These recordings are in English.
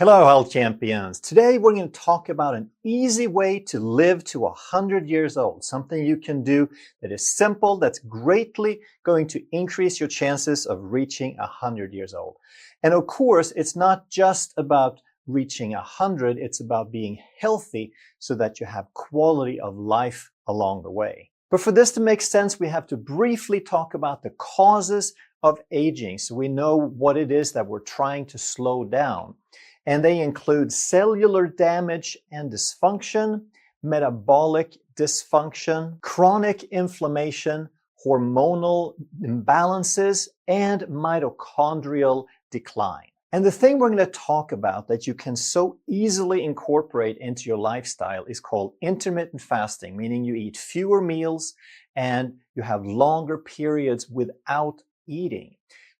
Hello, health champions. Today we're going to talk about an easy way to live to 100 years old. Something you can do that is simple, that's greatly going to increase your chances of reaching 100 years old. And of course, it's not just about reaching 100, it's about being healthy so that you have quality of life along the way. But for this to make sense, we have to briefly talk about the causes of aging so we know what it is that we're trying to slow down. And they include cellular damage and dysfunction, metabolic dysfunction, chronic inflammation, hormonal imbalances, and mitochondrial decline. And the thing we're going to talk about that you can so easily incorporate into your lifestyle is called intermittent fasting, meaning you eat fewer meals and you have longer periods without eating.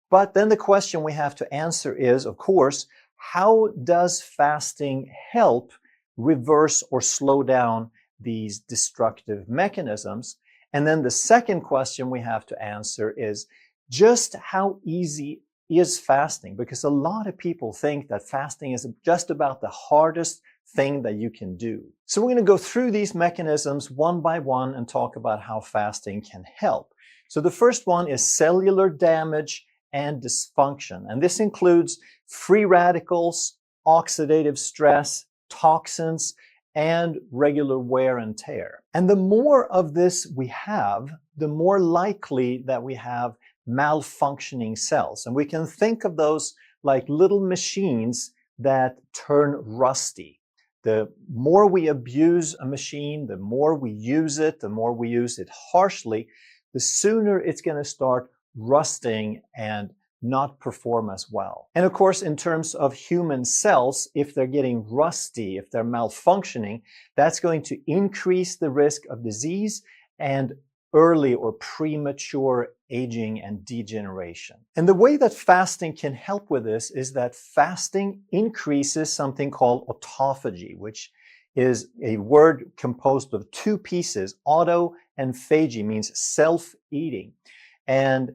But then the question we have to answer is, of course, how does fasting help reverse or slow down these destructive mechanisms? And then the second question we have to answer is just how easy is fasting? Because a lot of people think that fasting is just about the hardest thing that you can do. So we're going to go through these mechanisms one by one and talk about how fasting can help. So the first one is cellular damage and dysfunction. And this includes free radicals, oxidative stress, toxins, and regular wear and tear. And the more of this we have, the more likely that we have malfunctioning cells. And we can think of those like little machines that turn rusty. The more we abuse a machine, the more we use it, the more we use it harshly, the sooner it's going to start rusting and not perform as well. And of course, in terms of human cells, if they're getting rusty, if they're malfunctioning, that's going to increase the risk of disease and early or premature aging and degeneration. And the way that fasting can help with this is that fasting increases something called autophagy, which is a word composed of two pieces. Auto and phagy means self-eating. And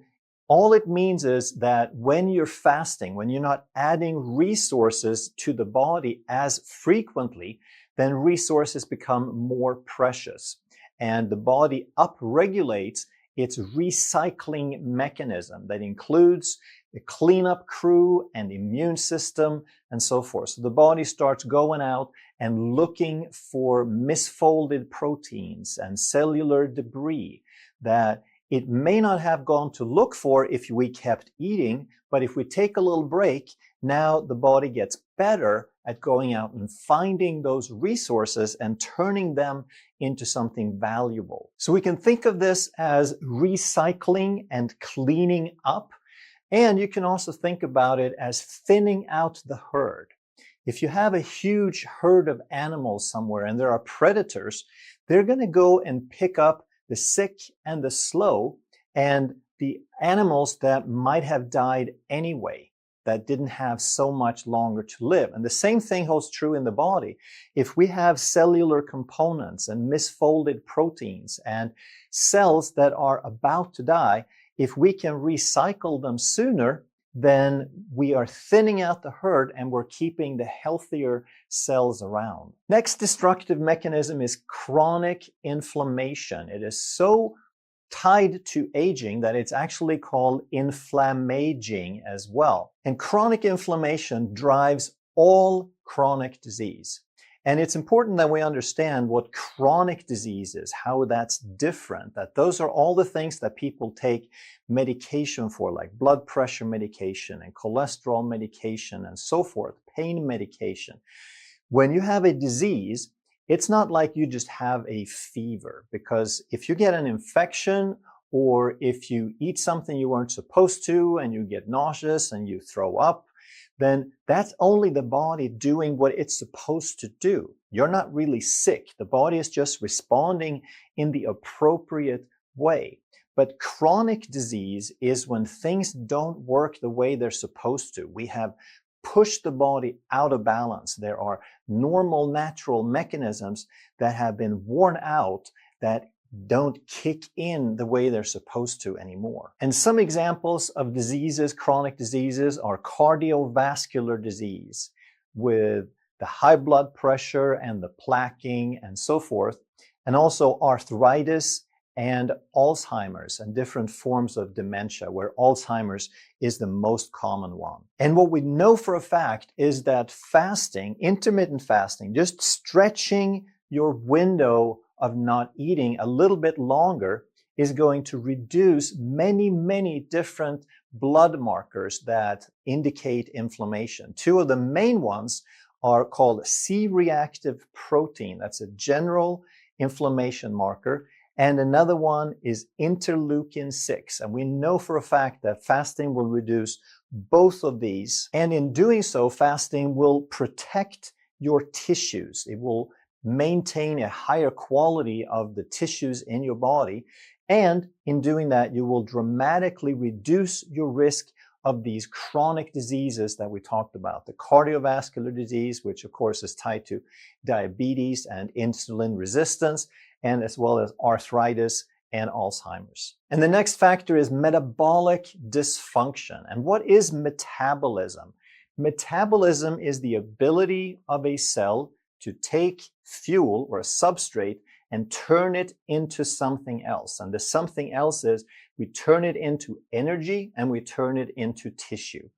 all it means is that when you're fasting, when you're not adding resources to the body as frequently, then resources become more precious. And the body upregulates its recycling mechanism that includes the cleanup crew and immune system and so forth. So the body starts going out and looking for misfolded proteins and cellular debris that it may not have gone to look for if we kept eating, but if we take a little break, now the body gets better at going out and finding those resources and turning them into something valuable. So we can think of this as recycling and cleaning up. And you can also think about it as thinning out the herd. If you have a huge herd of animals somewhere and there are predators, they're going to go and pick up the sick and the slow and the animals that might have died anyway, that didn't have so much longer to live. And the same thing holds true in the body. If we have cellular components and misfolded proteins and cells that are about to die, if we can recycle them sooner, then we are thinning out the herd and we're keeping the healthier cells around. Next destructive mechanism is chronic inflammation. It is so tied to aging that it's actually called inflammaging as well. And chronic inflammation drives all chronic disease. And it's important that we understand what chronic disease is, how that's different, that those are all the things that people take medication for, like blood pressure medication and cholesterol medication and so forth, pain medication. When you have a disease, it's not like you just have a fever, because if you get an infection or if you eat something you weren't supposed to and you get nauseous and you throw up, then that's only the body doing what it's supposed to do. You're not really sick. The body is just responding in the appropriate way. But chronic disease is when things don't work the way they're supposed to. We have pushed the body out of balance. There are normal, natural mechanisms that have been worn out that don't kick in the way they're supposed to anymore. And some examples of diseases, chronic diseases, are cardiovascular disease, with the high blood pressure and the plaquing and so forth, and also arthritis and Alzheimer's and different forms of dementia, where Alzheimer's is the most common one. And what we know for a fact is that fasting, intermittent fasting, just stretching your window of not eating a little bit longer, is going to reduce many, many different blood markers that indicate inflammation. Two of the main ones are called C-reactive protein. That's a general inflammation marker. And another one is interleukin 6. And we know for a fact that fasting will reduce both of these. And in doing so, fasting will protect your tissues. It will maintain a higher quality of the tissues in your body. And in doing that, you will dramatically reduce your risk of these chronic diseases that we talked about. The cardiovascular disease, which of course is tied to diabetes and insulin resistance, and as well as arthritis and Alzheimer's. And the next factor is metabolic dysfunction. And what is metabolism? Metabolism is the ability of a cell to take fuel or a substrate and turn it into something else. And the something else is we turn it into energy and we turn it into tissue.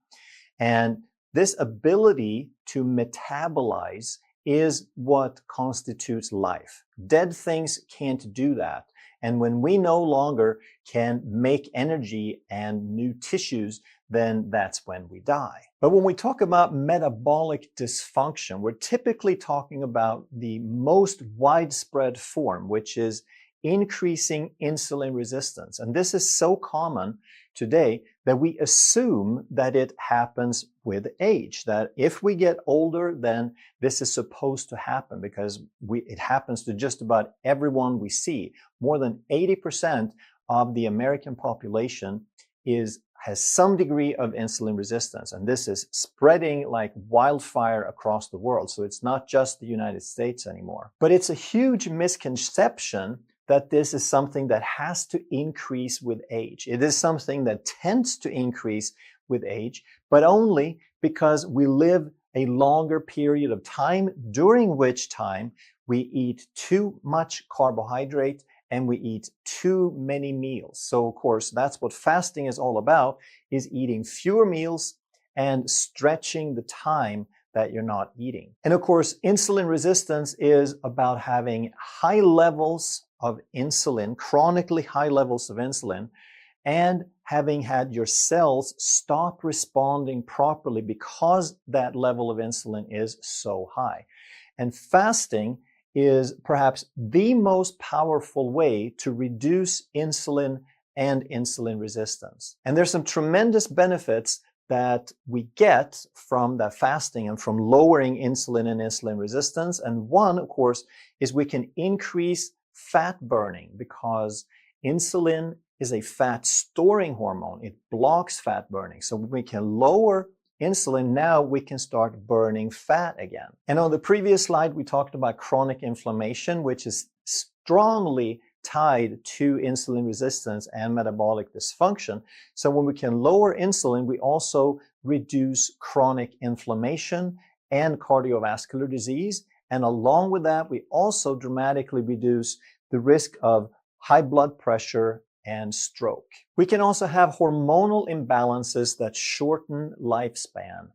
And this ability to metabolize is what constitutes life. Dead things can't do that. And when we no longer can make energy and new tissues, then that's when we die. But when we talk about metabolic dysfunction, we're typically talking about the most widespread form, which is increasing insulin resistance. And this is so common today that we assume that it happens with age, that if we get older, then this is supposed to happen because it happens to just about everyone we see. More than 80% of the American population has some degree of insulin resistance, and this is spreading like wildfire across the world. So it's not just the United States anymore. But it's a huge misconception that this is something that has to increase with age. It is something that tends to increase with age, but only because we live a longer period of time, during which time we eat too much carbohydrate and we eat too many meals. So of course, that's what fasting is all about, is eating fewer meals and stretching the time that you're not eating. And of course, insulin resistance is about having high levels of insulin, chronically high levels of insulin, and having had your cells stop responding properly because that level of insulin is so high. And fasting is perhaps the most powerful way to reduce insulin and insulin resistance. And there's some tremendous benefits that we get from that fasting and from lowering insulin and insulin resistance. And one, of course, is we can increase fat burning because insulin is a fat storing hormone. It blocks fat burning. So when we can lower insulin, now we can start burning fat again. And on the previous slide, we talked about chronic inflammation, which is strongly tied to insulin resistance and metabolic dysfunction. So when we can lower insulin, we also reduce chronic inflammation and cardiovascular disease. And along with that, we also dramatically reduce the risk of high blood pressure and stroke. We can also have hormonal imbalances that shorten lifespan.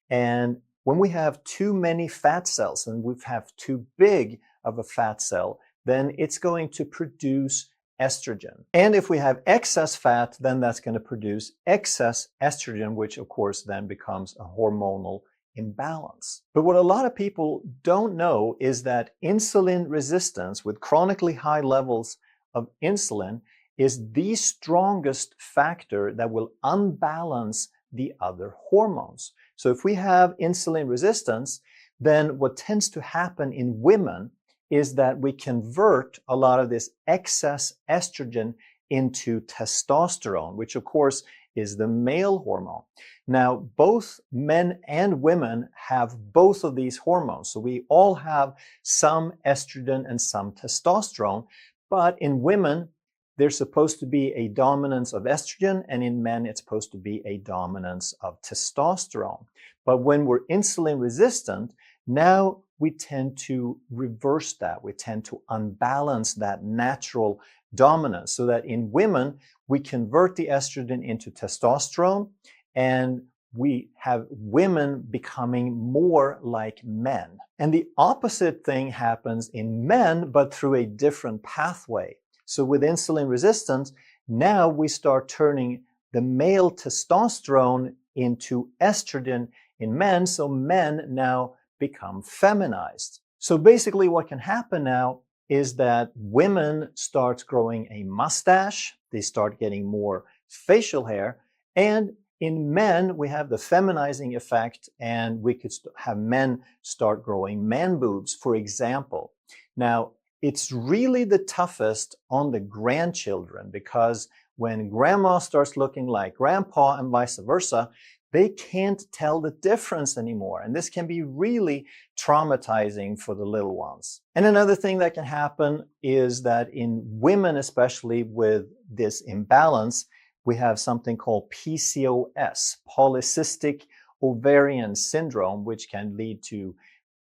And when we have too many fat cells and we have too big of a fat cell, then it's going to produce estrogen. And if we have excess fat, then that's going to produce excess estrogen, which of course then becomes a hormonal imbalance. But what a lot of people don't know is that insulin resistance with chronically high levels of insulin is the strongest factor that will unbalance the other hormones. So if we have insulin resistance, then what tends to happen in women is that we convert a lot of this excess estrogen into testosterone, which of course is the male hormone. Now, both men and women have both of these hormones. So we all have some estrogen and some testosterone, but in women, there's supposed to be a dominance of estrogen, and in men, it's supposed to be a dominance of testosterone. But when we're insulin resistant, now we tend to reverse that. We tend to unbalance that natural dominance so that in women, we convert the estrogen into testosterone, and we have women becoming more like men. And the opposite thing happens in men, but through a different pathway. So with insulin resistance, now we start turning the male testosterone into estrogen in men, so men now become feminized. So basically what can happen now is that women start growing a mustache, they start getting more facial hair, and in men, we have the feminizing effect, and we could have men start growing man boobs, for example. Now, it's really the toughest on the grandchildren, because when grandma starts looking like grandpa and vice versa, they can't tell the difference anymore. And this can be really traumatizing for the little ones. And another thing that can happen is that in women, especially with this imbalance, we have something called PCOS, polycystic ovarian syndrome, which can lead to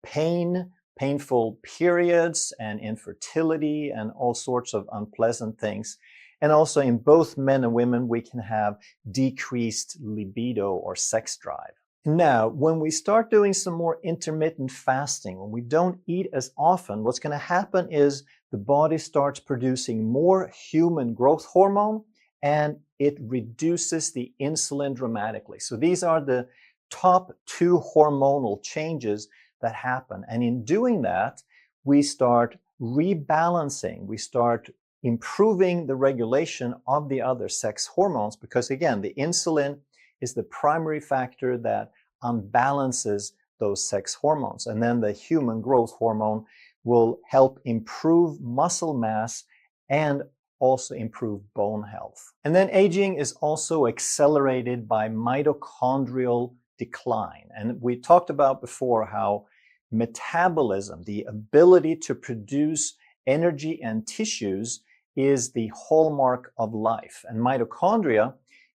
painful periods and infertility and all sorts of unpleasant things. And also in both men and women, we can have decreased libido or sex drive. Now, when we start doing some more intermittent fasting, when we don't eat as often, what's going to happen is the body starts producing more human growth hormone, and it reduces the insulin dramatically. So these are the top two hormonal changes that happen. And in doing that, we start rebalancing, we start improving the regulation of the other sex hormones, because again, the insulin is the primary factor that unbalances those sex hormones. And then the human growth hormone will help improve muscle mass and also improve bone health. And then aging is also accelerated by mitochondrial decline. And we talked about before how metabolism, the ability to produce energy and tissues, is the hallmark of life. And mitochondria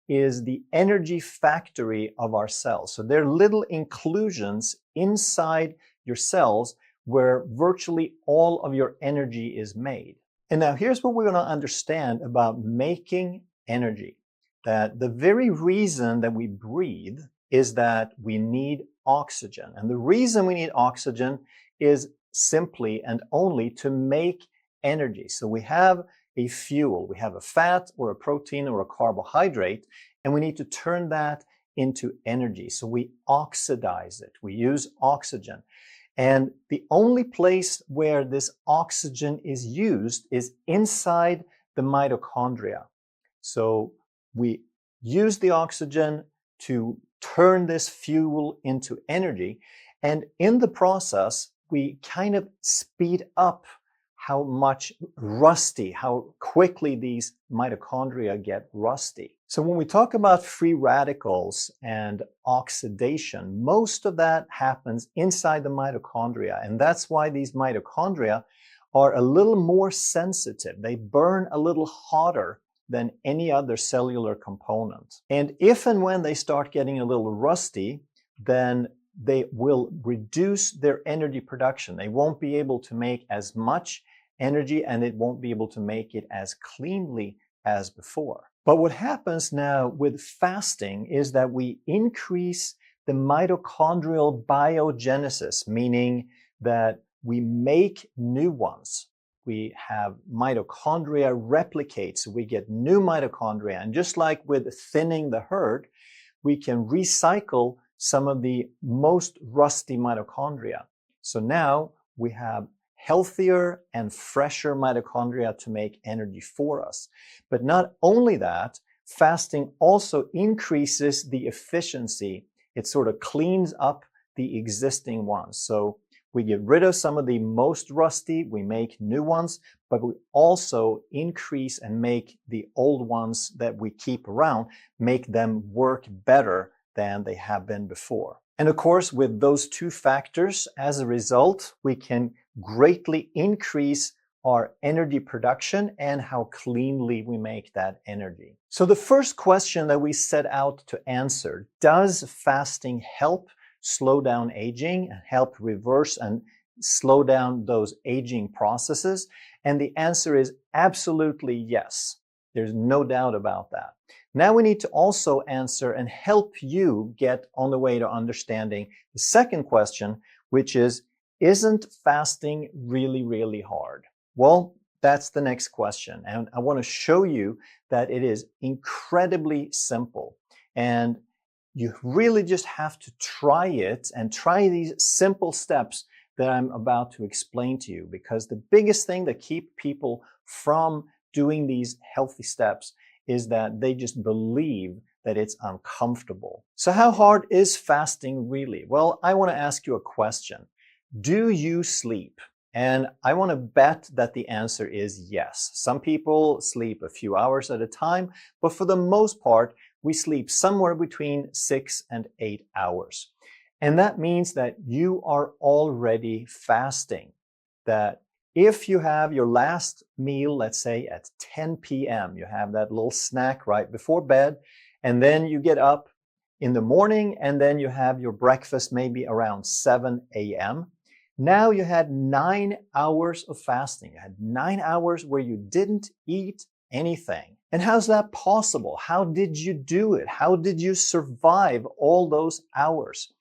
is the energy factory of our cells. So they're little inclusions inside your cells where virtually all of your energy is made. And now here's what we're going to understand about making energy. That the very reason that we breathe is that we need oxygen. And the reason we need oxygen is simply and only to make energy. So we have a fuel, we have a fat or a protein or a carbohydrate, and we need to turn that into energy. So we oxidize it, we use oxygen. And the only place where this oxygen is used is inside the mitochondria. So we use the oxygen to turn this fuel into energy. And in the process, we kind of speed up how quickly these mitochondria get rusty. So when we talk about free radicals and oxidation, most of that happens inside the mitochondria. And that's why these mitochondria are a little more sensitive. They burn a little hotter than any other cellular component. And if and when they start getting a little rusty, then they will reduce their energy production. They won't be able to make as much energy, and it won't be able to make it as cleanly as before. But what happens now with fasting is that we increase the mitochondrial biogenesis, meaning that we make new ones. We have mitochondria replicate, so we get new mitochondria. And just like with thinning the herd, we can recycle some of the most rusty mitochondria. So now we have healthier and fresher mitochondria to make energy for us. But not only that, fasting also increases the efficiency. It sort of cleans up the existing ones. So we get rid of some of the most rusty, we make new ones, but we also increase and make the old ones that we keep around, make them work better than they have been before. And of course, with those two factors, as a result, we can greatly increase our energy production and how cleanly we make that energy. So the first question that we set out to answer, does fasting help slow down aging and help reverse and slow down those aging processes? And the answer is absolutely yes. There's no doubt about that. Now we need to also answer and help you get on the way to understanding the second question, which is, isn't fasting really, really hard? Well, that's the next question. And I want to show you that it is incredibly simple. And you really just have to try it and try these simple steps that I'm about to explain to you, because the biggest thing that keeps people from doing these healthy steps is that they just believe that it's uncomfortable. So how hard is fasting really? Well, I want to ask you a question. Do you sleep? And I want to bet that the answer is yes. Some people sleep a few hours at a time, but for the most part, we sleep somewhere between 6 and 8 hours. And that means that you are already fasting. That if you have your last meal, let's say at 10 p.m., you have that little snack right before bed, and then you get up in the morning, and then you have your breakfast maybe around 7 a.m., now you had 9 hours of fasting. You had 9 hours where you didn't eat anything. And how's that possible? How did you do it? How did you survive all those hours?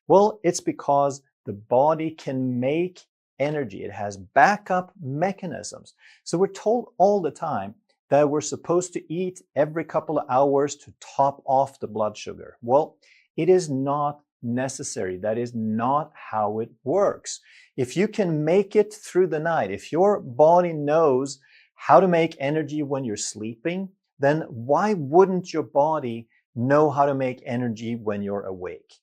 Well, it's because the body can make energy. It has backup mechanisms. So we're told all the time that we're supposed to eat every couple of hours to top off the blood sugar. Well, it is not necessary. That is not how it works. If you can make it through the night, if your body knows how to make energy when you're sleeping, then why wouldn't your body know how to make energy when you're awake?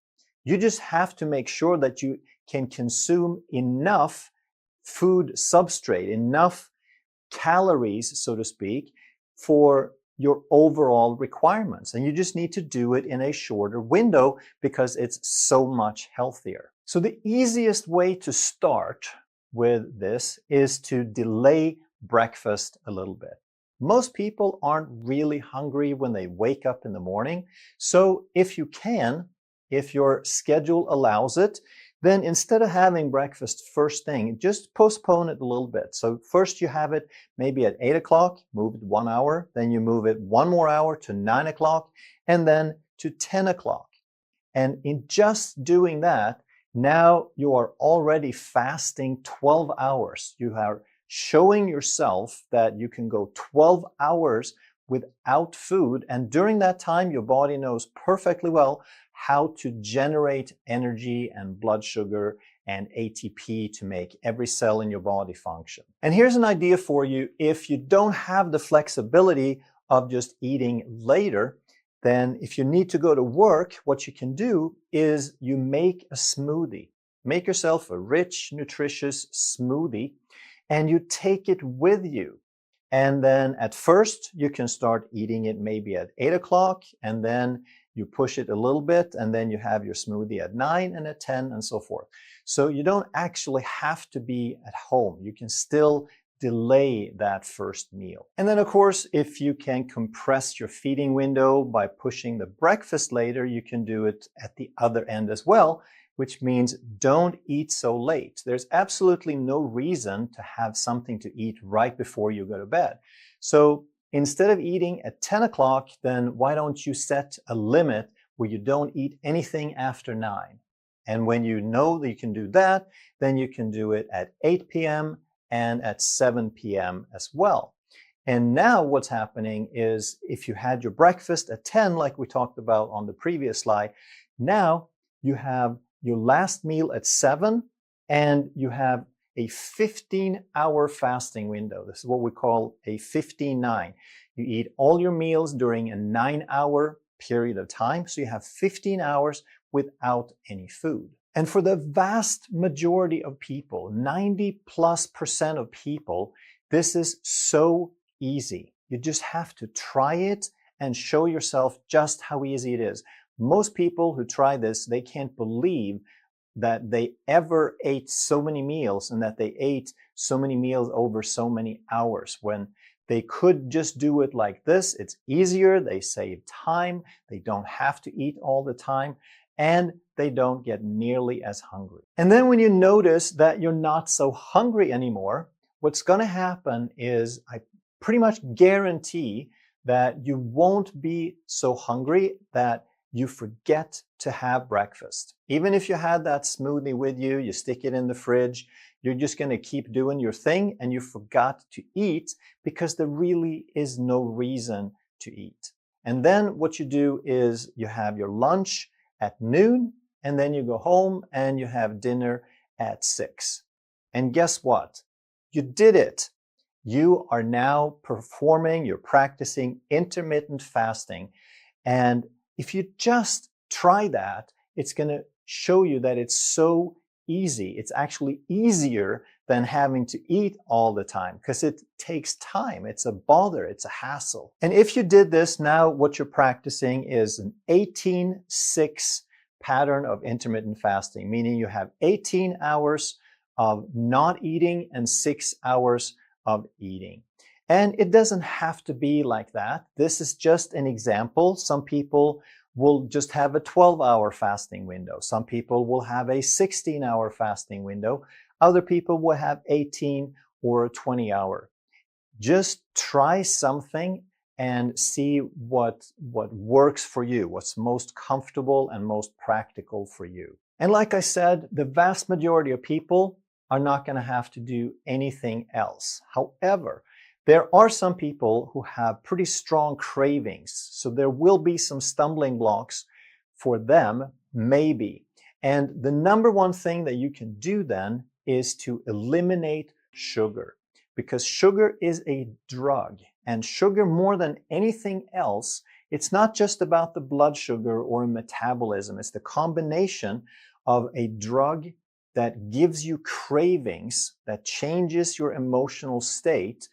You just have to make sure that you can consume enough food substrate, enough calories, so to speak, for your overall requirements. And you just need to do it in a shorter window because it's so much healthier. So the easiest way to start with this is to delay breakfast a little bit. Most people aren't really hungry when they wake up in the morning. So if you can, if your schedule allows it, then instead of having breakfast first thing, just postpone it a little bit. So first you have it maybe at 8 o'clock, move it 1 hour, then you move it 1 more hour to 9 o'clock, and then to 10 o'clock. And in just doing that, now you are already fasting 12 hours. You are showing yourself that you can go 12 hours without food, and during that time, your body knows perfectly well how to generate energy and blood sugar and ATP to make every cell in your body function. And here's an idea for you. If you don't have the flexibility of just eating later, then if you need to go to work, what you can do is you make a smoothie. Make yourself a rich, nutritious smoothie, and you take it with you. And then at first, you can start eating it maybe at 8 o'clock, and then you push it a little bit, and then you have your smoothie at 9 and at 10 and so forth. So you don't actually have to be at home. You can still delay that first meal. And then of course, if you can compress your feeding window by pushing the breakfast later, you can do it at the other end as well, which means don't eat so late. There's absolutely no reason to have something to eat right before you go to bed. So instead of eating at 10 o'clock, then why don't you set a limit where you don't eat anything after 9? And when you know that you can do that, then you can do it at 8 p.m. and at 7 p.m. as well. And now what's happening is if you had your breakfast at 10, like we talked about on the previous slide, now you have your last meal at 7 and you have a 15-hour fasting window. This is what we call a 15-9. You eat all your meals during a 9-hour period of time. So you have 15 hours without any food. And for the vast majority of people, 90+% of people, this is so easy. You just have to try it and show yourself just how easy it is. Most people who try this, they can't believe that they ever ate so many meals and that they ate so many meals over so many hours when they could just do it like this. It's easier, they save time, they don't have to eat all the time, and they don't get nearly as hungry. And then when you notice that you're not so hungry anymore, what's going to happen is I pretty much guarantee that you won't be so hungry that you forget to have breakfast. Even if you had that smoothie with you, you stick it in the fridge, you're just going to keep doing your thing and you forgot to eat because there really is no reason to eat. And then what you do is you have your lunch at noon, and then you go home and you have dinner at 6. And guess what? You did it. You are now performing, you're practicing intermittent fasting. And if you just try that, it's going to show you that it's so easy. It's actually easier than having to eat all the time because it takes time. It's a bother. It's a hassle. And if you did this, now what you're practicing is an 18-6 pattern of intermittent fasting, meaning you have 18 hours of not eating and 6 hours of eating. And it doesn't have to be like that. This is just an example. Some people will just have a 12-hour fasting window. Some people will have a 16-hour fasting window. Other people will have 18 or a 20-hour. Just try something and see what works for you, what's most comfortable and most practical for you. And like I said, the vast majority of people are not going to have to do anything else. However, there are some people who have pretty strong cravings, so there will be some stumbling blocks for them, maybe. And the number one thing that you can do then is to eliminate sugar, because sugar is a drug, and sugar, more than anything else, it's not just about the blood sugar or metabolism. It's the combination of a drug that gives you cravings, that changes your emotional state,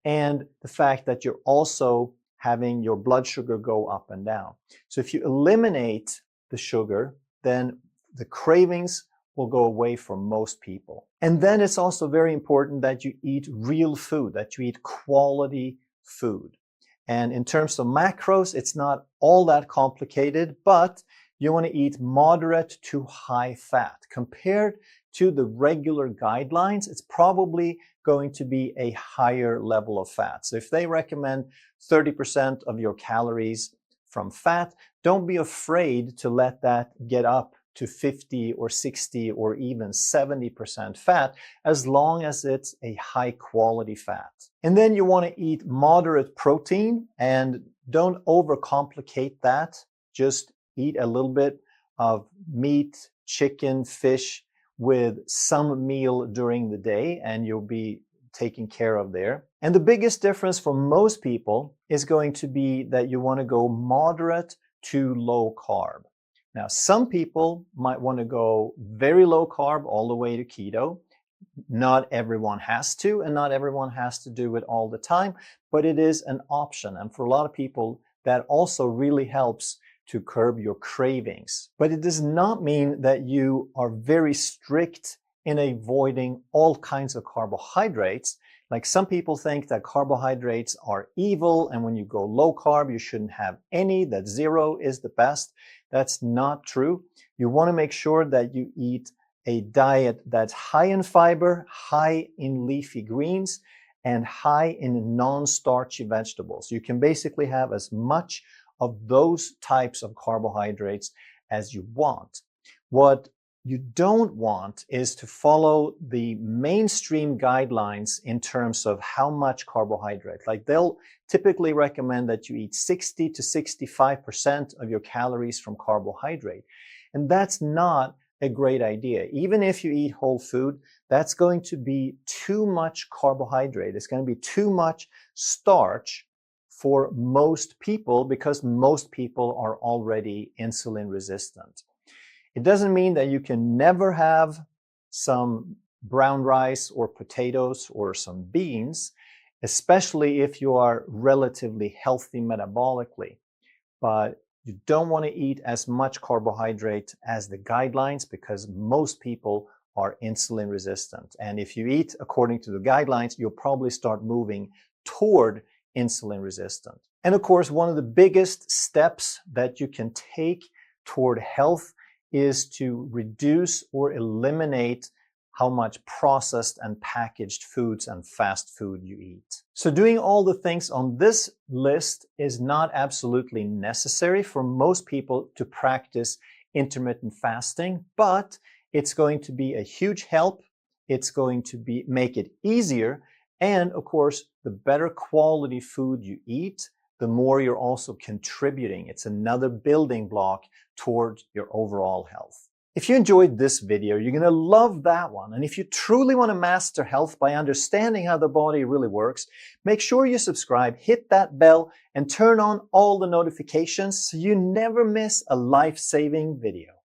and the fact that you're also having your blood sugar go up and down. So if you eliminate the sugar, then the cravings will go away for most people. And then it's also very important that you eat real food, that you eat quality food. And in terms of macros, it's not all that complicated, but you want to eat moderate to high fat. Compared to the regular guidelines, it's probably going to be a higher level of fat. So if they recommend 30% of your calories from fat, don't be afraid to let that get up to 50 or 60 or even 70% fat, as long as it's a high quality fat. And then you want to eat moderate protein, and don't overcomplicate that. Just eat a little bit of meat, chicken, fish with some meal during the day, and you'll be taken care of there. And the biggest difference for most people is going to be that you want to go moderate to low carb. Now, some people might want to go very low carb all the way to keto. Not everyone has to, and not everyone has to do it all the time, but it is an option. And for a lot of people, that also really helps to curb your cravings. But it does not mean that you are very strict in avoiding all kinds of carbohydrates. Like some people think that carbohydrates are evil, and when you go low carb, you shouldn't have any, that 0 is the best. That's not true. You want to make sure that you eat a diet that's high in fiber, high in leafy greens, and high in non-starchy vegetables. You can basically have as much of those types of carbohydrates as you want. What you don't want is to follow the mainstream guidelines in terms of how much carbohydrate. Like they'll typically recommend that you eat 60 to 65% of your calories from carbohydrate. And that's not a great idea. Even if you eat whole food, that's going to be too much carbohydrate. It's going to be too much starch for most people, because most people are already insulin resistant. It doesn't mean that you can never have some brown rice or potatoes or some beans, especially if you are relatively healthy metabolically. But You don't want to eat as much carbohydrate as the guidelines because most people are insulin resistant. And if you eat according to the guidelines, you'll probably start moving toward insulin resistant. And of course, one of the biggest steps that you can take toward health is to reduce or eliminate how much processed and packaged foods and fast food you eat. So doing all the things on this list is not absolutely necessary for most people to practice intermittent fasting, but it's going to be a huge help. It's going to make it easier. And of course, the better quality food you eat, the more you're also contributing. It's another building block toward your overall health. If you enjoyed this video, you're going to love that one. And if you truly want to master health by understanding how the body really works, make sure you subscribe, hit that bell, and turn on all the notifications so you never miss a life-saving video.